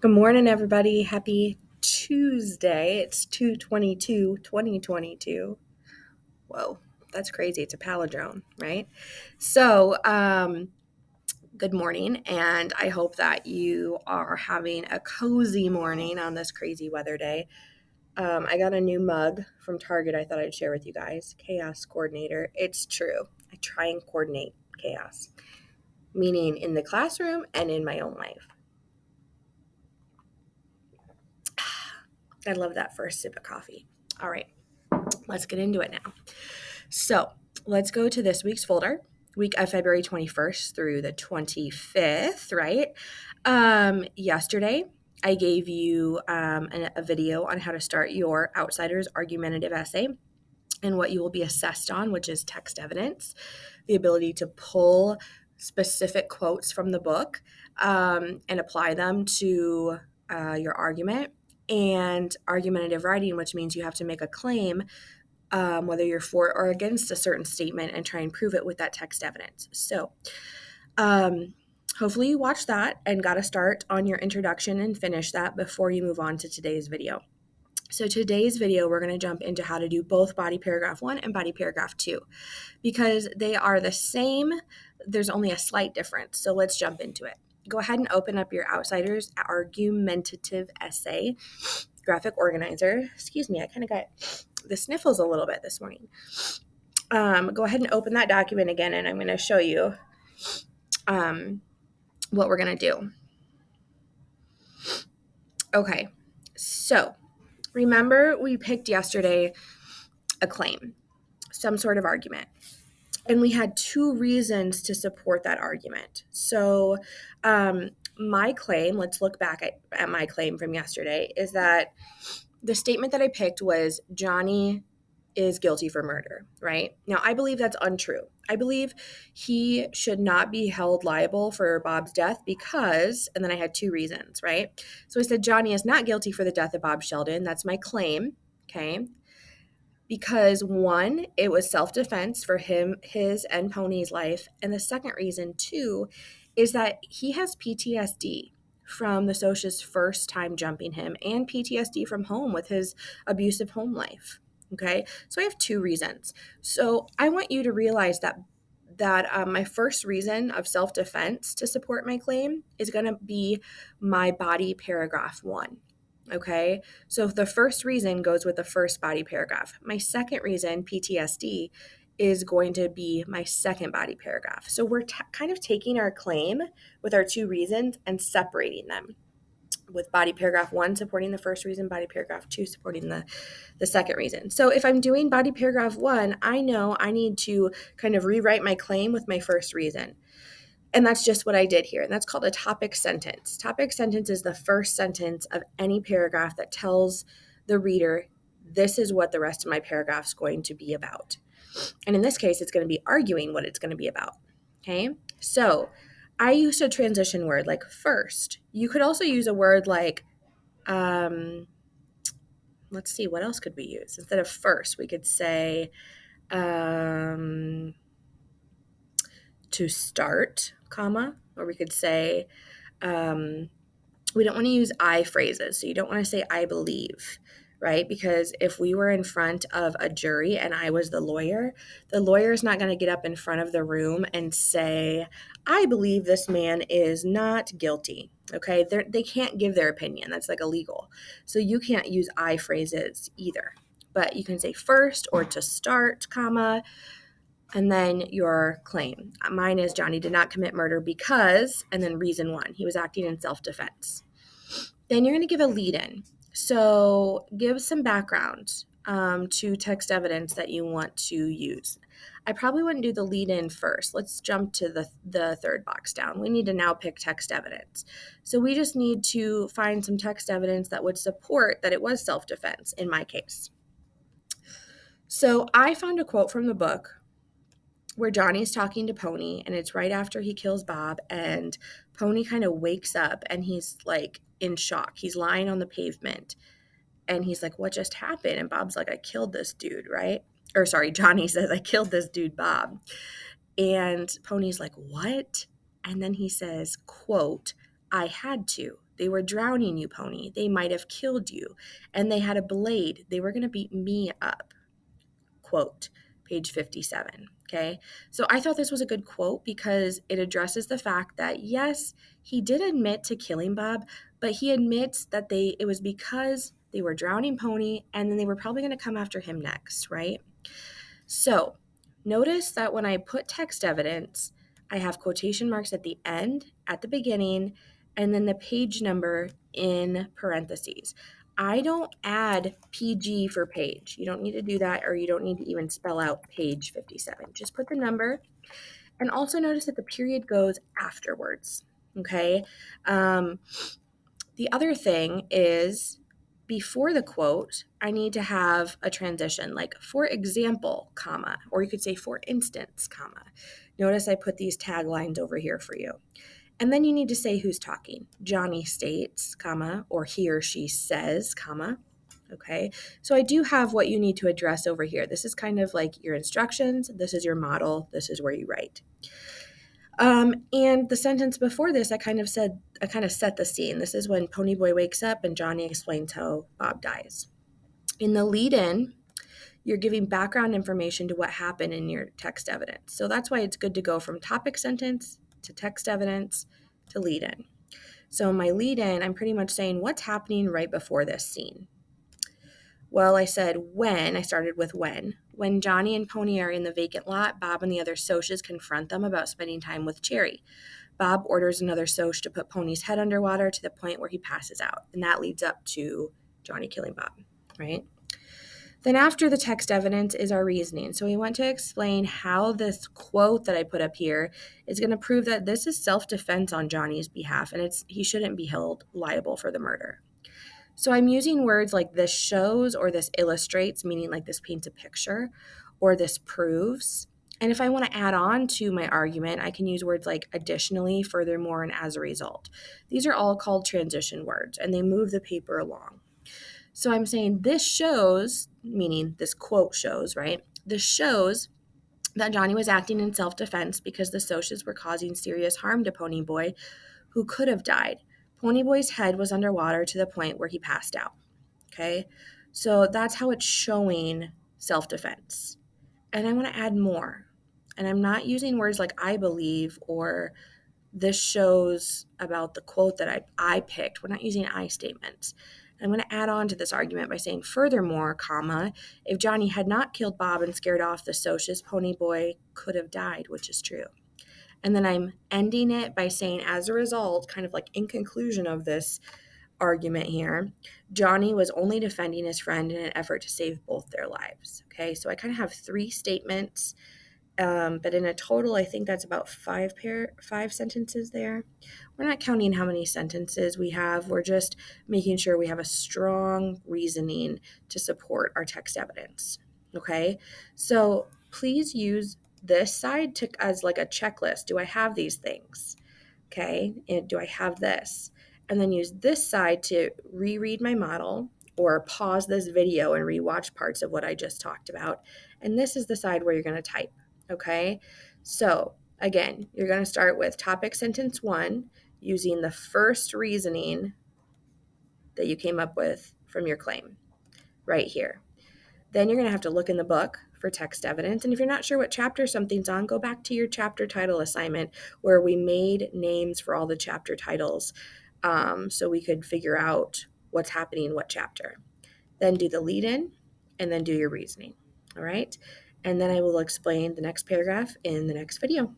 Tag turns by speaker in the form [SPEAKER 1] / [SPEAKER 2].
[SPEAKER 1] Good morning, everybody. Happy Tuesday. It's 2/22/2022. Whoa, that's crazy. It's a palindrome, right? Good morning, and I hope that you are having a cozy morning on this crazy weather day. I got a new mug from Target I thought I'd share with you guys. Chaos Coordinator. It's true. I try and coordinate chaos, meaning in the classroom and in my own life. I love that first sip of coffee. All right, let's get into it now. So let's go to this week's folder, week of February 21st through the 25th, right? Yesterday, I gave you a video on how to start your Outsiders argumentative essay and what you will be assessed on, which is text evidence, the ability to pull specific quotes from the book and apply them to your argument, and argumentative writing, which means you have to make a claim, whether you're for or against a certain statement, and try and prove it with that text evidence. So hopefully you watched that and got a start on your introduction and finish that before you move on to today's video. So today's video, we're going to jump into how to do both body paragraph 1 and body paragraph 2 because they are the same. There's only a slight difference. So let's jump into it. Go ahead and open up your Outsiders argumentative essay graphic organizer. Excuse me, I kind of got the sniffles a little bit this morning. Go ahead and open that document again, and I'm going to show you what we're going to do. Okay, so remember we picked yesterday a claim, some sort of argument, and we had two reasons to support that argument. So my claim, let's look back at my claim from yesterday, is that the statement that I picked was Johnny is guilty for murder, right? Now, I believe that's untrue. I believe he should not be held liable for Bob's death because, and then I had two reasons, right? So I said Johnny is not guilty for the death of Bob Sheldon. That's my claim, okay? Because one, it was self-defense for him, his and Pony's life. And the second reason, too, is that he has PTSD from the Socia's first time jumping him and PTSD from home with his abusive home life. Okay, so I have two reasons. So I want you to realize that my first reason of self-defense to support my claim is going to be my body paragraph 1. Okay, so the first reason goes with the first body paragraph. My second reason, PTSD, is going to be my second body paragraph. So we're kind of taking our claim with our two reasons and separating them, with body paragraph 1 supporting the first reason, body paragraph 2 supporting the second reason. So if I'm doing body paragraph 1, I know I need to kind of rewrite my claim with my first reason. And that's just what I did here. And that's called a topic sentence. Topic sentence is the first sentence of any paragraph that tells the reader, this is what the rest of my paragraph is going to be about. And in this case, it's going to be arguing what it's going to be about. Okay, so I used a transition word like first. You could also use a word like, let's see, what else could we use? Instead of first, we could say to start, comma, or we could say, we don't want to use I phrases. So you don't want to say I believe, right? Because if we were in front of a jury and I was the lawyer is not going to get up in front of the room and say, I believe this man is not guilty. Okay, they can't give their opinion. That's like illegal. So you can't use I phrases either. But you can say first or to start, comma, and then your claim. Mine is Johnny did not commit murder because, and then reason 1, he was acting in self-defense. Then you're going to give a lead-in. So give some background to text evidence that you want to use. I probably wouldn't do the lead-in first. Let's jump to the third box down. We need to now pick text evidence. So we just need to find some text evidence that would support that it was self-defense in my case. So I found a quote from the book where Johnny's talking to Pony, and it's right after he kills Bob, and Pony kind of wakes up and he's like in shock. He's lying on the pavement and he's like, what just happened? And Bob's like, I killed this dude, right? Or sorry, Johnny says, I killed this dude, Bob. And Pony's like, what? And then he says, quote, I had to. They were drowning you, pony. They might have killed you. And they had a blade. They were going to beat me up. Quote, page 57. Okay. So I thought this was a good quote because it addresses the fact that, yes, he did admit to killing Bob, but he admits that it was because they were drowning Pony and then they were probably going to come after him next, right? So notice that when I put text evidence, I have quotation marks at the end, at the beginning, and then the page number in parentheses. I don't add PG for page. You don't need to do that, or you don't need to even spell out page 57. Just put the number. And also notice that the period goes afterwards, okay? The other thing is before the quote, I need to have a transition like for example, comma, or you could say for instance, comma. Notice I put these taglines over here for you. And then you need to say who's talking. Johnny states, comma, or he or she says, comma. Okay, so I do have what you need to address over here. This is kind of like your instructions. This is your model. This is where you write. And the sentence before this, I kind of set the scene. This is when Ponyboy wakes up and Johnny explains how Bob dies. In the lead-in, you're giving background information to what happened in your text evidence. So that's why it's good to go from topic sentence to text evidence to lead-in. So in my lead-in, I'm pretty much saying what's happening right before this scene. Well, I started with when. When Johnny and Pony are in the vacant lot, Bob and the other Socs confront them about spending time with Cherry. Bob orders another Soc to put Pony's head underwater to the point where he passes out. And that leads up to Johnny killing Bob, right? Then after the text evidence is our reasoning. So we want to explain how this quote that I put up here is going to prove that this is self-defense on Johnny's behalf and he shouldn't be held liable for the murder. So I'm using words like this shows or this illustrates, meaning like this paints a picture, or this proves. And if I want to add on to my argument, I can use words like additionally, furthermore, and as a result. These are all called transition words, and they move the paper along. So I'm saying this shows, meaning this quote shows, right? This shows that Johnny was acting in self-defense because the Socs were causing serious harm to Ponyboy, who could have died. Ponyboy's head was underwater to the point where he passed out. Okay, so that's how it's showing self-defense. And I want to add more. And I'm not using words like I believe or this shows about the quote that I picked. We're not using I statements. I'm going to add on to this argument by saying, furthermore, comma, if Johnny had not killed Bob and scared off the Socs, Ponyboy could have died, which is true. And then I'm ending it by saying, as a result, kind of like in conclusion of this argument here, Johnny was only defending his friend in an effort to save both their lives. Okay, so I kind of have three statements, but in a total, I think that's about five sentences there. We're not counting how many sentences we have. We're just making sure we have a strong reasoning to support our text evidence. Okay, so please use this side as like a checklist. Do I have these things? Okay, and do I have this? And then use this side to reread my model or pause this video and rewatch parts of what I just talked about. And this is the side where you're going to type. Okay, so again, you're going to start with topic sentence 1 using the first reasoning that you came up with from your claim right here. Then you're going to have to look in the book for text evidence. And if you're not sure what chapter something's on, go back to your chapter title assignment where we made names for all the chapter titles so we could figure out what's happening in what chapter. Then do the lead-in and then do your reasoning. All right. And then I will explain the next paragraph in the next video.